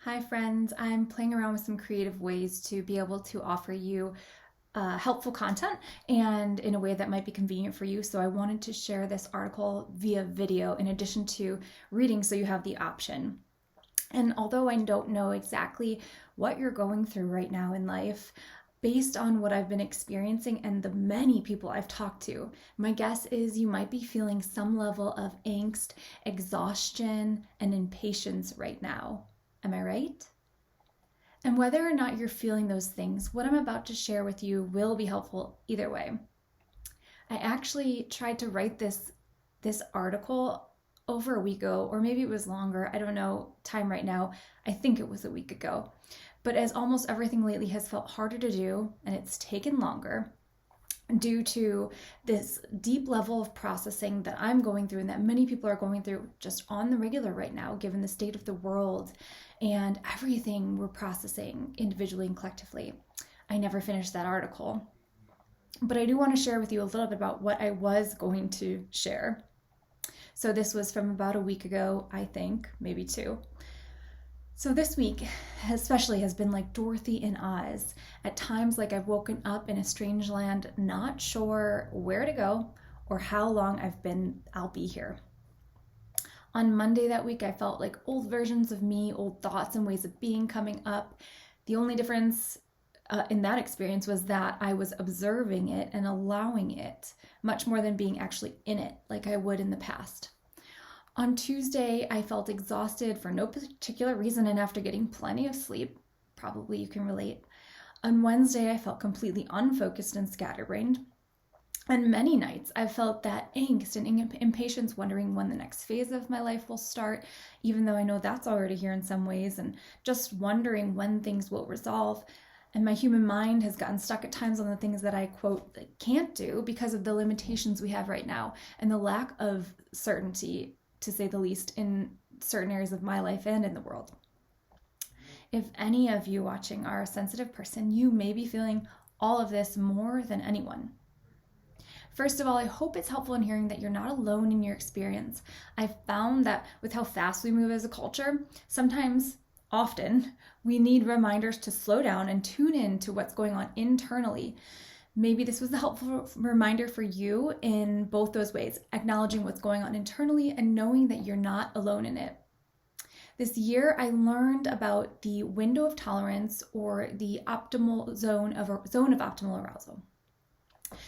Hi friends, I'm playing around with some creative ways to be able to offer you helpful content and in a way that might be convenient for you. So I wanted to share this article via video in addition to reading so you have the option. And although I don't know exactly what you're going through right now in life, based on what I've been experiencing and the many people I've talked to, my guess is you might be feeling some level of angst, exhaustion, and impatience right now. Am I right? And whether or not you're feeling those things, what I'm about to share with you will be helpful either way. I actually tried to write this article over a week ago, or maybe it was longer. I don't know time right now. I think it was a week ago. But as almost everything lately has felt harder to do and it's taken longer due to this deep level of processing that I'm going through and that many people are going through just on the regular right now, given the state of the world and everything we're processing individually and collectively. I never finished that article. But I do want to share with you a little bit about what I was going to share. So this was from about a week ago, I think, maybe two. So this week especially has been like Dorothy in Oz. At times, like I've woken up in a strange land, not sure where to go or how long I'll be here. On Monday that week, I felt like old versions of me, old thoughts and ways of being coming up. The only difference in that experience was that I was observing it and allowing it much more than being actually in it like I would in the past. On Tuesday, I felt exhausted for no particular reason, and after getting plenty of sleep, probably you can relate. On Wednesday, I felt completely unfocused and scatterbrained. And many nights, I've felt that angst and impatience, wondering when the next phase of my life will start, even though I know that's already here in some ways, and just wondering when things will resolve. And my human mind has gotten stuck at times on the things that I, quote, can't do because of the limitations we have right now and the lack of certainty, to say the least, in certain areas of my life and in the world. If any of you watching are a sensitive person, you may be feeling all of this more than anyone. First of all, I hope it's helpful in hearing that you're not alone in your experience. I've found that with how fast we move as a culture, often, we need reminders to slow down and tune in to what's going on internally. Maybe this was a helpful reminder for you in both those ways, acknowledging what's going on internally and knowing that you're not alone in it. This year, I learned about the window of tolerance, or the optimal zone of optimal arousal.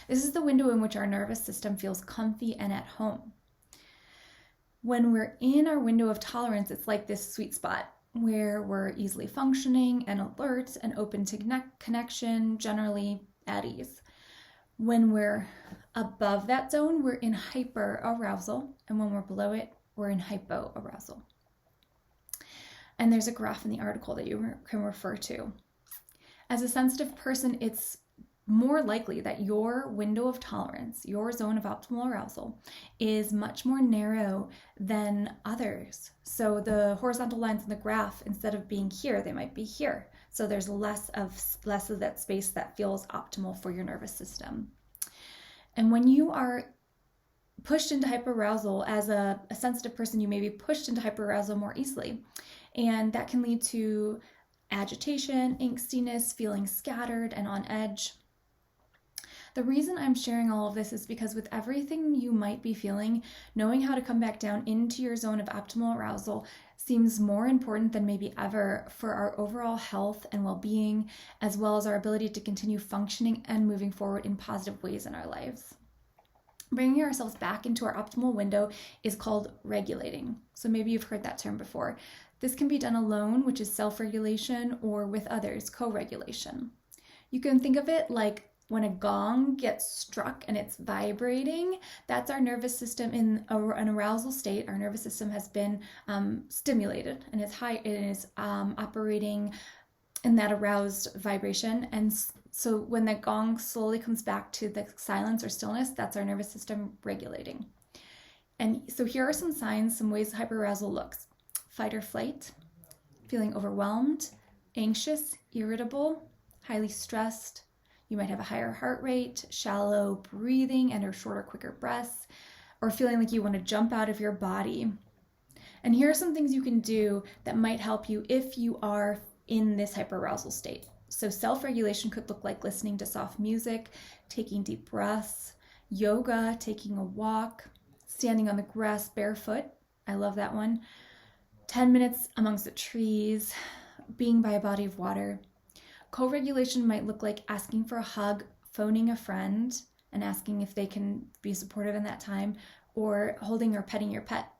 This is the window in which our nervous system feels comfy and at home. When we're in our window of tolerance, it's like this sweet spot where we're easily functioning and alert and open to connection, generally at ease. When we're above that zone, we're in hyperarousal, and when we're below it, we're in hypoarousal. And there's a graph in the article that you can refer to. As a sensitive person, it's more likely that your window of tolerance, your zone of optimal arousal, is much more narrow than others. So the horizontal lines in the graph, instead of being here, they might be here. So there's less of that space that feels optimal for your nervous system. And when you are pushed into hyperarousal, as a sensitive person, you may be pushed into hyperarousal more easily. And that can lead to agitation, angstiness, feeling scattered and on edge. The reason I'm sharing all of this is because with everything you might be feeling, knowing how to come back down into your zone of optimal arousal seems more important than maybe ever for our overall health and well-being, as well as our ability to continue functioning and moving forward in positive ways in our lives. Bringing ourselves back into our optimal window is called regulating. So maybe you've heard that term before. This can be done alone, which is self-regulation, or with others, co-regulation. You can think of it like when a gong gets struck and it's vibrating, that's our nervous system in an arousal state. Our nervous system has been stimulated and it is operating in that aroused vibration. And so when the gong slowly comes back to the silence or stillness, that's our nervous system regulating. And so here are some signs, some ways hyperarousal looks. Fight or flight, feeling overwhelmed, anxious, irritable, highly stressed. You might have a higher heart rate, shallow breathing and or shorter, quicker breaths, or feeling like you want to jump out of your body. And here are some things you can do that might help you if you are in this hyperarousal state. So self-regulation could look like listening to soft music, taking deep breaths, yoga, taking a walk, standing on the grass barefoot. I love that one. 10 minutes amongst the trees, being by a body of water. Co-regulation might look like asking for a hug, phoning a friend, and asking if they can be supportive in that time, or holding or petting your pet.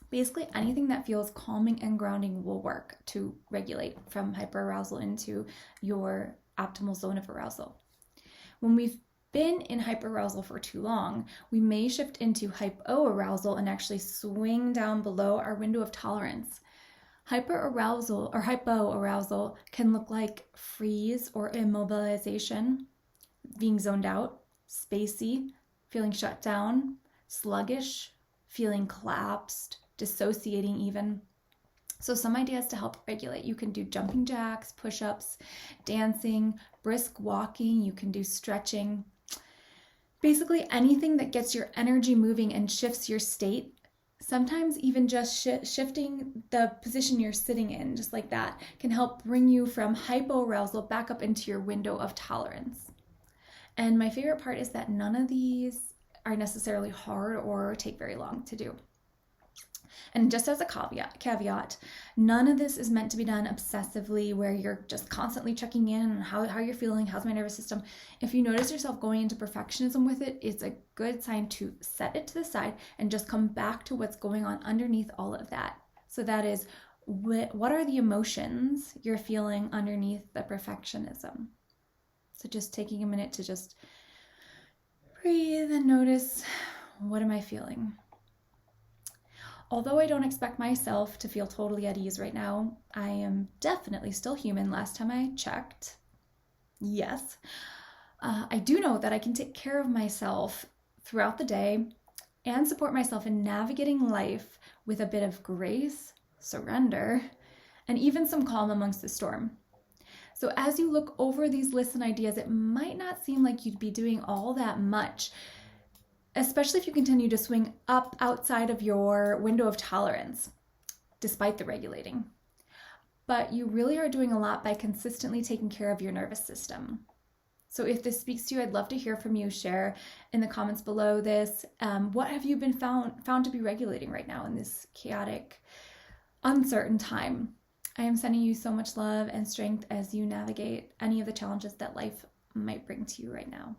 Basically, anything that feels calming and grounding will work to regulate from hyperarousal into your optimal zone of arousal. When we've been in hyperarousal for too long, we may shift into hypoarousal and actually swing down below our window of tolerance. Hyperarousal or hypoarousal can look like freeze or immobilization, being zoned out, spacey, feeling shut down, sluggish, feeling collapsed, dissociating even. So some ideas to help regulate. You can do jumping jacks, push-ups, dancing, brisk walking. You can do stretching. Basically anything that gets your energy moving and shifts your state. Sometimes even just shifting the position you're sitting in, just like that, can help bring you from hypoarousal back up into your window of tolerance. And my favorite part is that none of these are necessarily hard or take very long to do. And just as a caveat, none of this is meant to be done obsessively where you're just constantly checking in on how you're feeling, how's my nervous system. If you notice yourself going into perfectionism with it, it's a good sign to set it to the side and just come back to what's going on underneath all of that. So that is, what are the emotions you're feeling underneath the perfectionism? So just taking a minute to just breathe and notice, what am I feeling? Although I don't expect myself to feel totally at ease right now, I am definitely still human. Last time I checked, yes. I do know that I can take care of myself throughout the day and support myself in navigating life with a bit of grace, surrender, and even some calm amongst the storm. So as you look over these lists and ideas, it might not seem like you'd be doing all that much, especially if you continue to swing up outside of your window of tolerance, despite the regulating. But you really are doing a lot by consistently taking care of your nervous system. So if this speaks to you, I'd love to hear from you. Share in the comments below this. What have you been found to be regulating right now in this chaotic, uncertain time? I am sending you so much love and strength as you navigate any of the challenges that life might bring to you right now.